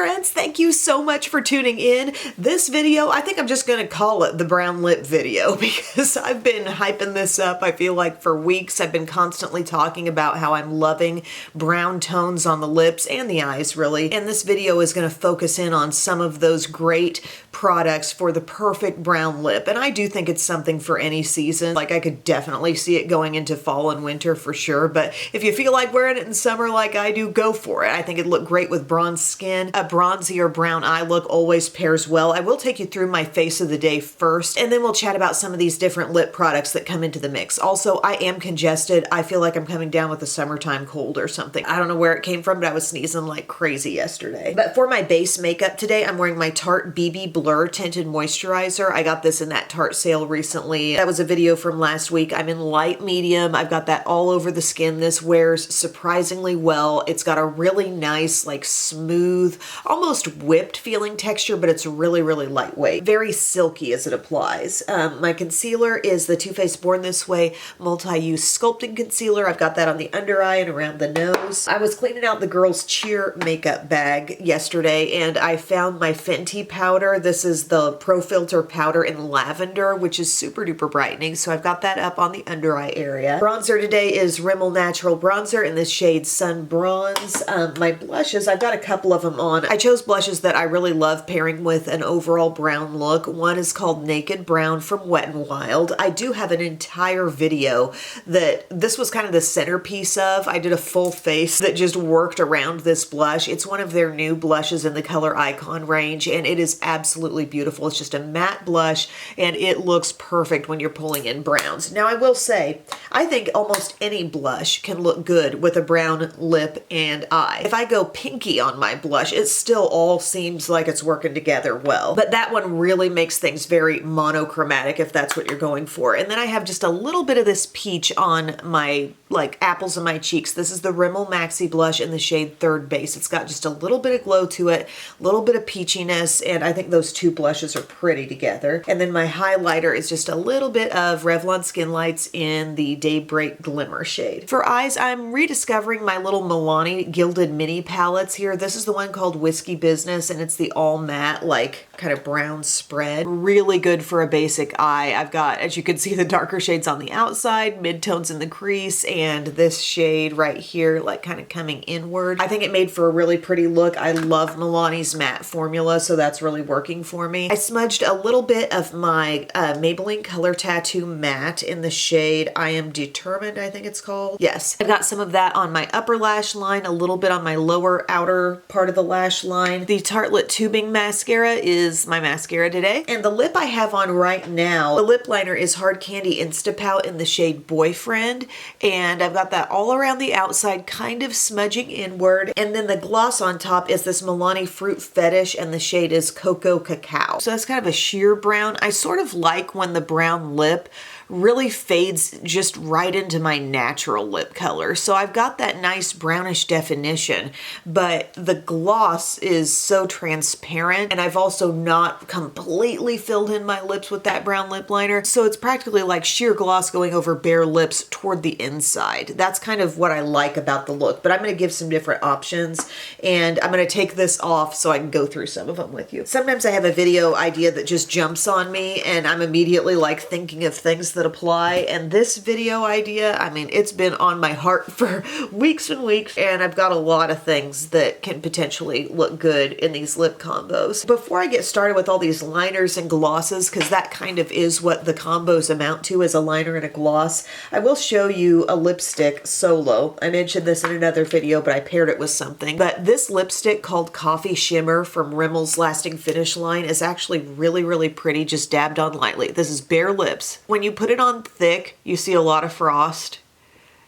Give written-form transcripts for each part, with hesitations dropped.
friends, thank you so much for tuning in. This video, I think I'm just gonna call it the brown lip video because I've been hyping this up, I feel like for weeks. I've been constantly talking about how I'm loving brown tones on the lips and the eyes really. And this video is gonna focus in on some of those great products for the perfect brown lip. And I do think it's something for any season. Like I could definitely see it going into fall and winter for sure. But if you feel like wearing it in summer like I do, go for it. I think it'd look great with bronze skin. A bronzy or brown eye look always pairs well. I will take you through my face of the day first, and then we'll chat about some of these different lip products that come into the mix. Also, I am congested. I feel like I'm coming down with a summertime cold or something. I don't know where it came from, but I was sneezing like crazy yesterday. But for my base makeup today, I'm wearing my Tarte BB Blur Tinted Moisturizer. I got this in that Tarte sale recently. That was a video from last week. I'm in light medium. I've got that all over the skin. This wears surprisingly well. It's got a really nice, like smooth, almost whipped feeling texture, but it's really, really lightweight. Very silky as it applies. My concealer is the Too Faced Born This Way Multi-Use Sculpting Concealer. I've got that on the under eye and around the nose. I was cleaning out the girls' cheer makeup bag yesterday and I found my Fenty powder. This is the Pro Filter powder in lavender, which is super duper brightening. So I've got that up on the under eye area. Bronzer today is Rimmel Natural Bronzer in this shade Sun Bronze. My blushes, I've got a couple of them on. I chose blushes that I really love pairing with an overall brown look. One is called Naked Brown from Wet n Wild. I do have an entire video that this was kind of the centerpiece of. I did a full face that just worked around this blush. It's one of their new blushes in the color Icon range and it is absolutely beautiful. It's just a matte blush and it looks perfect when you're pulling in browns. Now I will say, I think almost any blush can look good with a brown lip and eye. If I go pinky on my blush, it still all seems like it's working together well. But that one really makes things very monochromatic if that's what you're going for. And then I have just a little bit of this peach on my like apples of my cheeks. This is the Rimmel Maxi Blush in the shade Third Base. It's got just a little bit of glow to it, a little bit of peachiness, and I think those two blushes are pretty together. And then my highlighter is just a little bit of Revlon Skin Lights in the Daybreak Glimmer shade. For eyes, I'm rediscovering my little Milani Gilded Mini palettes here. This is the one called Whiskey Business, and it's the all matte, like kind of brown spread. Really good for a basic eye. I've got, as you can see, the darker shades on the outside, midtones in the crease, and this shade right here, like kind of coming inward. I think it made for a really pretty look. I love Milani's matte formula, so that's really working for me. I smudged a little bit of my Maybelline Color Tattoo Matte in the shade I Am Determined, I think it's called. Yes, I've got some of that on my upper lash line, a little bit on my lower outer part of the lash line. The Tartelette Tubing Mascara is my mascara today. And the lip I have on right now, the lip liner is Hard Candy Instapout in the shade Boyfriend. And I've got that all around the outside, kind of smudging inward. And then the gloss on top is this Milani Fruit Fetish and the shade is Cocoa Cacao. So that's kind of a sheer brown. I sort of like when the brown lip really fades just right into my natural lip color. So I've got that nice brownish definition, but the gloss is so transparent and I've also not completely filled in my lips with that brown lip liner. So it's practically like sheer gloss going over bare lips toward the inside. That's kind of what I like about the look, but I'm going to give some different options and I'm going to take this off so I can go through some of them with you. Sometimes I have a video idea that just jumps on me and I'm immediately like thinking of things that apply, and this video idea, I mean, it's been on my heart for weeks and weeks, and I've got a lot of things that can potentially look good in these lip combos. Before I get started with all these liners and glosses, because that kind of is what the combos amount to, is a liner and a gloss, I will show you a lipstick solo. I mentioned this in another video, but I paired it with something. But this lipstick called Coffee Shimmer from Rimmel's Lasting Finish line is actually really, really pretty, just dabbed on lightly. This is bare lips. When you put it on thick, you see a lot of frost,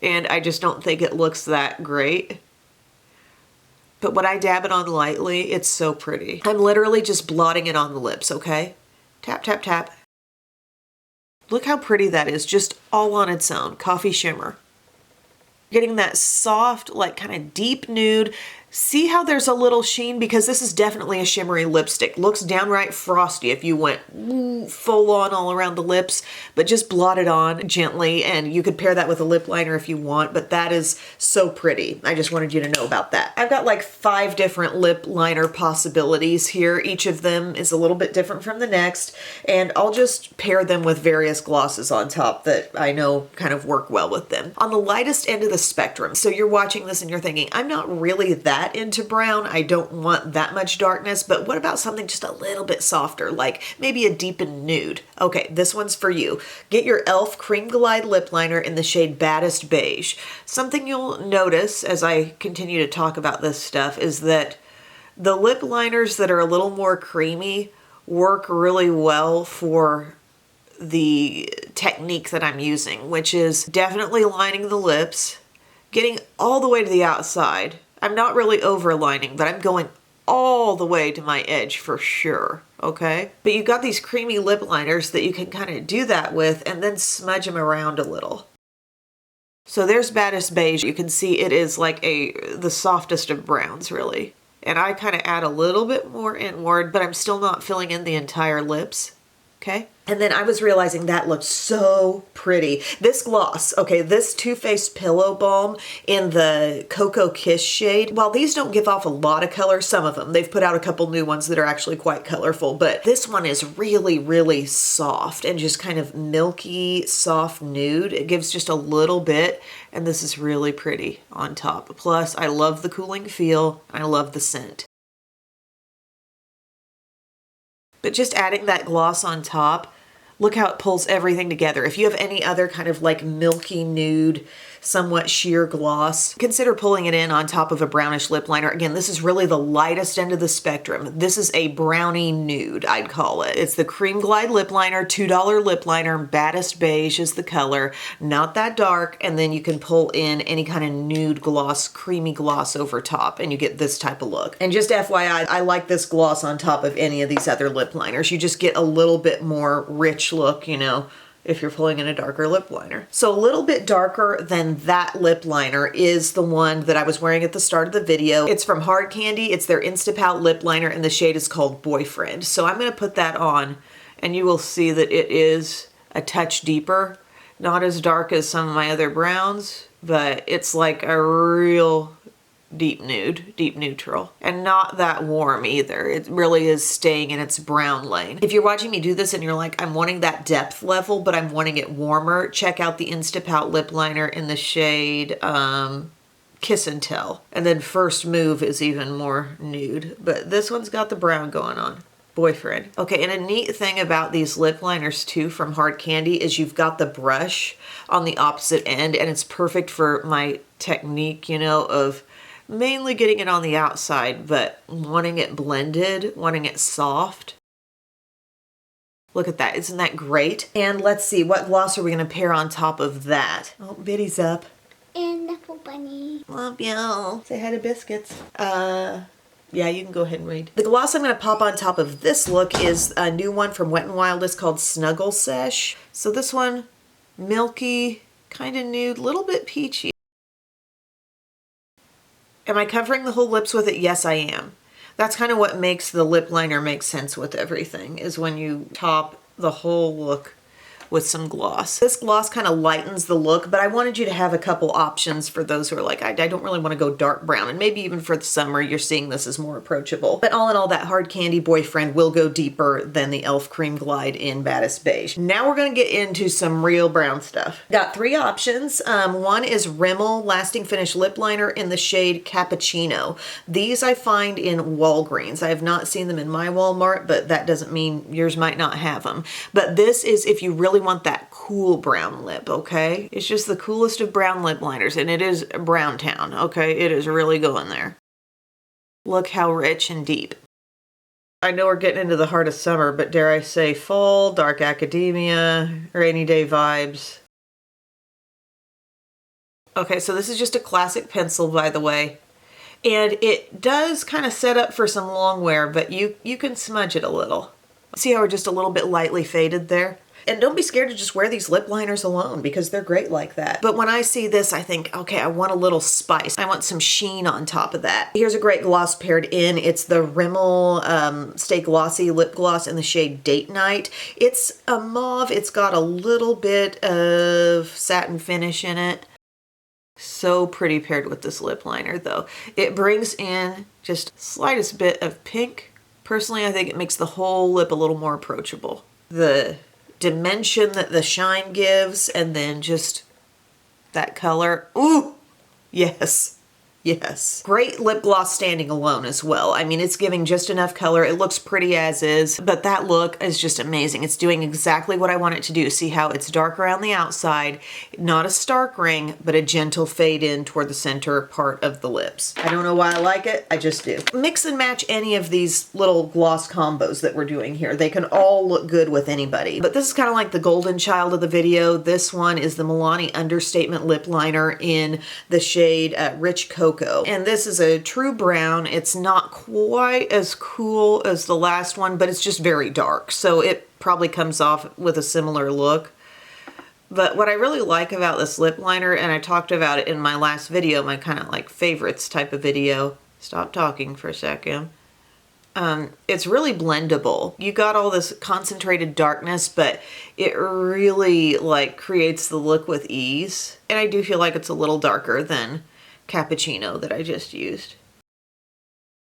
and I just don't think it looks that great. But when I dab it on lightly, it's so pretty. I'm literally just blotting it on the lips, okay? Tap, tap, tap. Look how pretty that is, just all on its own. Coffee Shimmer. Getting that soft, like kind of deep nude, See how there's a little sheen? Because this is definitely a shimmery lipstick. Looks downright frosty if you went full on all around the lips, but just blot it on gently, and you could pair that with a lip liner if you want, but that is so pretty. I just wanted you to know about that. I've got like 5 different lip liner possibilities here. Each of them is a little bit different from the next, and I'll just pair them with various glosses on top that I know kind of work well with them. On the lightest end of the spectrum, so you're watching this and you're thinking, I'm not really that into brown, I don't want that much darkness, but what about something just a little bit softer, like maybe a deepened nude? Okay, this one's for you. Get your e.l.f. Cream Glide lip liner in the shade Baddest Beige. Something you'll notice as I continue to talk about this stuff is that the lip liners that are a little more creamy work really well for the technique that I'm using, which is definitely lining the lips, getting all the way to the outside. I'm not really overlining, but I'm going all the way to my edge for sure, okay? But you've got these creamy lip liners that you can kind of do that with and then smudge them around a little. So there's Baddest Beige. You can see it is like the softest of browns, really. And I kind of add a little bit more inward, but I'm still not filling in the entire lips, okay? And then I was realizing that looked so pretty. This gloss, okay, this Too Faced Pillow Balm in the Cocoa Kiss shade, while these don't give off a lot of color, some of them, they've put out a couple new ones that are actually quite colorful, but this one is really, really soft and just kind of milky, soft nude. It gives just a little bit, and this is really pretty on top. Plus, I love the cooling feel, and I love the scent. But just adding that gloss on top, look how it pulls everything together. If you have any other kind of like milky nude, somewhat sheer gloss, consider pulling it in on top of a brownish lip liner. Again, this is really the lightest end of the spectrum. This is a brownie nude, I'd call it. It's the Cream Glide lip liner, $2 lip liner, Baddest Beige is the color, not that dark, and then you can pull in any kind of nude gloss, creamy gloss over top, and you get this type of look. And just FYI, I like this gloss on top of any of these other lip liners. You just get a little bit more rich look, you know, if you're pulling in a darker lip liner. So a little bit darker than that lip liner is the one that I was wearing at the start of the video. It's from Hard Candy. It's their Instapout lip liner and the shade is called Boyfriend. So I'm gonna put that on and you will see that it is a touch deeper. Not as dark as some of my other browns, but it's like a real deep nude, deep neutral, and not that warm either. It really is staying in its brown lane. If you're watching me do this and you're like, I'm wanting that depth level, but I'm wanting it warmer, check out the Instapout lip liner in the shade Kiss and Tell. And then First Move is even more nude, but this one's got the brown going on. Boyfriend. Okay, and a neat thing about these lip liners too from Hard Candy is you've got the brush on the opposite end, and it's perfect for my technique, you know, of mainly getting it on the outside, but wanting it blended, wanting it soft. Look at that, isn't that great? And let's see, what gloss are we gonna pair on top of that? Oh, Biddy's up. And Knuckle Bunny. Love you. Say hi to Biscuits. Yeah, you can go ahead and read. The gloss I'm gonna pop on top of this look is a new one from Wet n Wild. It's called Snuggle Sesh. So this one, milky, kind of nude, little bit peachy. Am I covering the whole lips with it? Yes, I am. That's kind of what makes the lip liner make sense with everything, is when you top the whole look with some gloss. This gloss kind of lightens the look, but I wanted you to have a couple options for those who are like, I don't really want to go dark brown, and maybe even for the summer you're seeing this as more approachable. But all in all, that Hard Candy Boyfriend will go deeper than the e.l.f. Cream Glide in Baddest Beige. Now we're going to get into some real brown stuff. Got 3 options. One is Rimmel Lasting Finish Lip Liner in the shade Cappuccino. These I find in Walgreens. I have not seen them in my Walmart, but that doesn't mean yours might not have them. But this is if you really want that cool brown lip, okay? It's just the coolest of brown lip liners, and it is Brown Town, okay? It is really going there. Look how rich and deep. I know we're getting into the heart of summer, but dare I say fall, dark academia, rainy day vibes. Okay, so this is just a classic pencil, by the way. And it does kind of set up for some long wear, but you can smudge it a little. See how we're just a little bit lightly faded there? And don't be scared to just wear these lip liners alone because they're great like that. But when I see this, I think, okay, I want a little spice. I want some sheen on top of that. Here's a great gloss paired in. It's the Rimmel Stay Glossy lip gloss in the shade Date Night. It's a mauve. It's got a little bit of satin finish in it. So pretty paired with this lip liner though. It brings in just slightest bit of pink. Personally, I think it makes the whole lip a little more approachable. The dimension that the shine gives and then just that color. Ooh, yes. Yes. Great lip gloss standing alone as well. I mean, it's giving just enough color. It looks pretty as is, but that look is just amazing. It's doing exactly what I want it to do. See how it's dark around the outside, not a stark ring, but a gentle fade in toward the center part of the lips. I don't know why I like it. I just do. Mix and match any of these little gloss combos that we're doing here. They can all look good with anybody, but this is kind of like the golden child of the video. This one is the Milani Understatement Lip Liner in the shade Rich Cocoa. And this is a true brown. It's not quite as cool as the last one, but it's just very dark. So it probably comes off with a similar look. But what I really like about this lip liner, and I talked about it in my last video, my kind of like favorites type of video. Stop talking for a second. It's really blendable. You got all this concentrated darkness, but it really like creates the look with ease. And I do feel like it's a little darker than Cappuccino that I just used.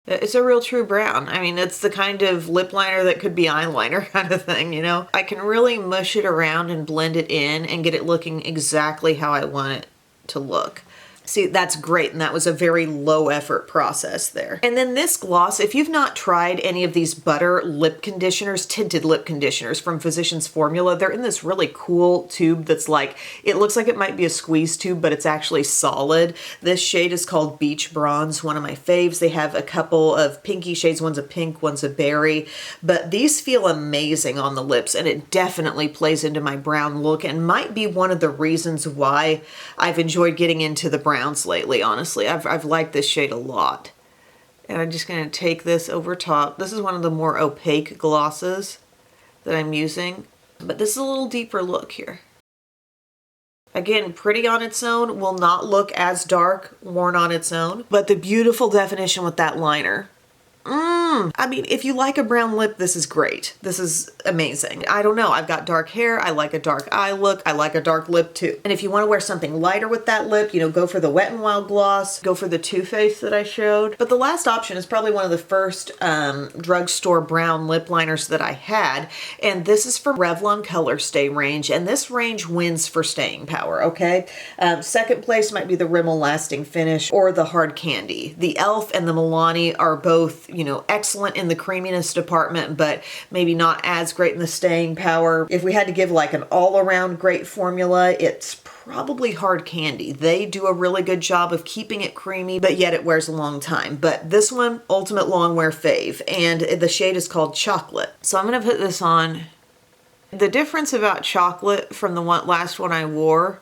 It's a real true brown. I mean, it's the kind of lip liner that could be eyeliner kind of thing, you know? I can really mush it around and blend it in and get it looking exactly how I want it to look. See, that's great, and that was a very low effort process there. And then this gloss, if you've not tried any of these butter lip conditioners, tinted lip conditioners from Physicians Formula, they're in this really cool tube that's like, it looks like it might be a squeeze tube, but it's actually solid. This shade is called Beach Bronze, one of my faves. They have a couple of pinky shades, one's a pink, one's a berry, but these feel amazing on the lips, and it definitely plays into my brown look and might be one of the reasons why I've enjoyed getting into the browns lately, honestly. I've liked this shade a lot. And I'm just going to take this over top. This is one of the more opaque glosses that I'm using, but this is a little deeper look here. Again, pretty on its own, will not look as dark worn on its own, but the beautiful definition with that liner. I mean, if you like a brown lip, this is great. This is amazing. I don't know. I've got dark hair. I like a dark eye look. I like a dark lip too. And if you want to wear something lighter with that lip, you know, go for the Wet n Wild gloss, go for the Too Faced that I showed. But the last option is probably one of the first drugstore brown lip liners that I had. And this is from Revlon Color Stay range. And this range wins for staying power, okay? Second place might be the Rimmel Lasting Finish or the Hard Candy. The e.l.f. and the Milani are both, you know, excellent in the creaminess department, but maybe not as great in the staying power. If we had to give like an all-around great formula, it's probably Hard Candy. They do a really good job of keeping it creamy, but yet it wears a long time. But this one, ultimate long wear fave, and the shade is called Chocolate. So I'm gonna put this on. The difference about Chocolate from the last one I wore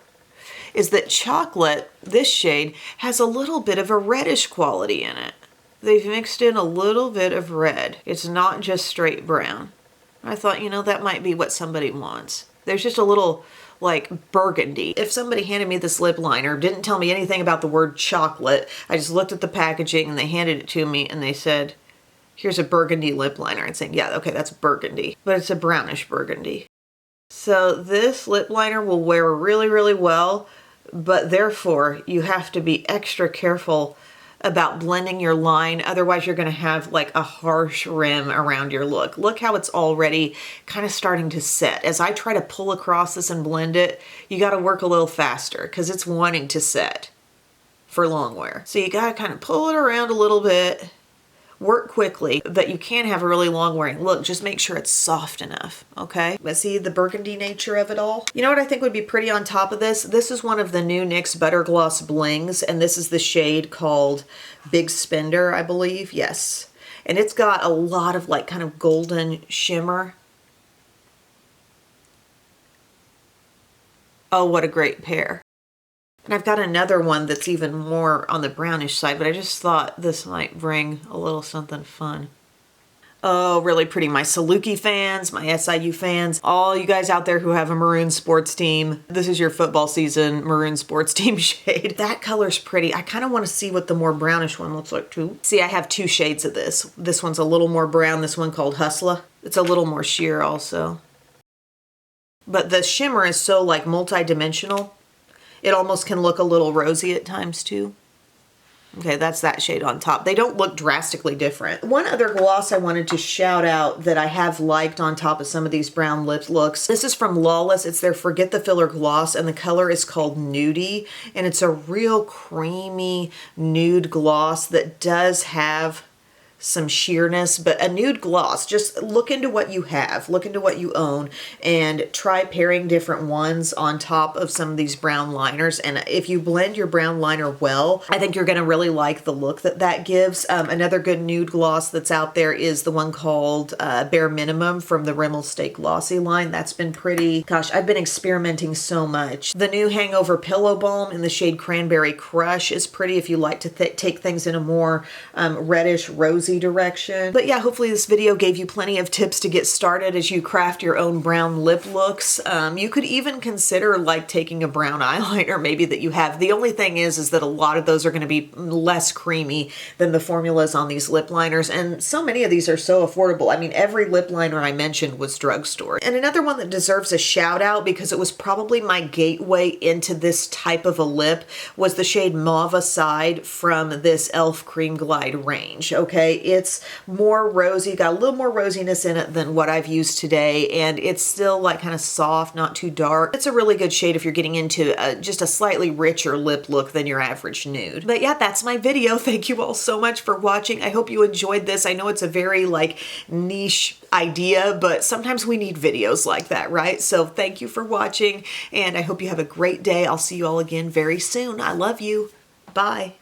is that Chocolate, this shade, has a little bit of a reddish quality in it. They've mixed in a little bit of red. It's not just straight brown. I thought, you know, that might be what somebody wants. There's just a little, like, burgundy. If somebody handed me this lip liner, didn't tell me anything about the word chocolate, I just looked at the packaging and they handed it to me and they said, here's a burgundy lip liner. And saying, yeah, okay, that's burgundy. But it's a brownish burgundy. So this lip liner will wear really, really well, but therefore you have to be extra careful about blending your line. Otherwise you're gonna have like a harsh rim around your look. Look how it's already kind of starting to set. As I try to pull across this and blend it, you gotta work a little faster because it's wanting to set for long wear. So you gotta kind of pull it around a little bit, work quickly, but you can have a really long wearing look. Just make sure it's soft enough, okay? But see the burgundy nature of it all? You know what I think would be pretty on top of this? This is one of the new NYX Butter Gloss Blings, and this is the shade called Big Spender, I believe. Yes. And it's got a lot of like kind of golden shimmer. Oh, what a great pair. And I've got another one that's even more on the brownish side, but I just thought this might bring a little something fun. Oh, really pretty. My Saluki fans, my SIU fans, all you guys out there who have a maroon sports team, this is your football season maroon sports team shade. That color's pretty. I kind of want to see what the more brownish one looks like too. See, I have two shades of this. This one's a little more brown, this one called Hustler. It's a little more sheer also. But the shimmer is so like multi-dimensional. It almost can look a little rosy at times too. Okay, that's that shade on top. They don't look drastically different. One other gloss I wanted to shout out that I have liked on top of some of these brown lip looks. This is from Lawless. It's their Forget the Filler gloss, and the color is called Nudie. And it's a real creamy nude gloss that does have some sheerness, but a nude gloss. Just look into what you have, look into what you own, and try pairing different ones on top of some of these brown liners. And if you blend your brown liner well, I think you're gonna really like the look that that gives. Another good nude gloss that's out there is the one called Bare Minimum from the Rimmel Stay Glossy line. That's been pretty. Gosh, I've been experimenting so much. The new Hangover Pillow Balm in the shade Cranberry Crush is pretty if you like to take things in a more reddish, rosy direction. But yeah, hopefully this video gave you plenty of tips to get started as you craft your own brown lip looks. You could even consider like taking a brown eyeliner maybe that you have. The only thing is that a lot of those are going to be less creamy than the formulas on these lip liners, and so many of these are so affordable. I mean, every lip liner I mentioned was drugstore. And another one that deserves a shout out because it was probably my gateway into this type of a lip was the shade Mauve Aside from this e.l.f. Cream Glide range. Okay, it's more rosy, got a little more rosiness in it than what I've used today, and it's still like kind of soft, not too dark. It's a really good shade if you're getting into just a slightly richer lip look than your average nude. But yeah, that's my video. Thank you all so much for watching. I hope you enjoyed this. I know it's a very like niche idea, but sometimes we need videos like that, right? So thank you for watching, and I hope you have a great day. I'll see you all again very soon. I love you. Bye.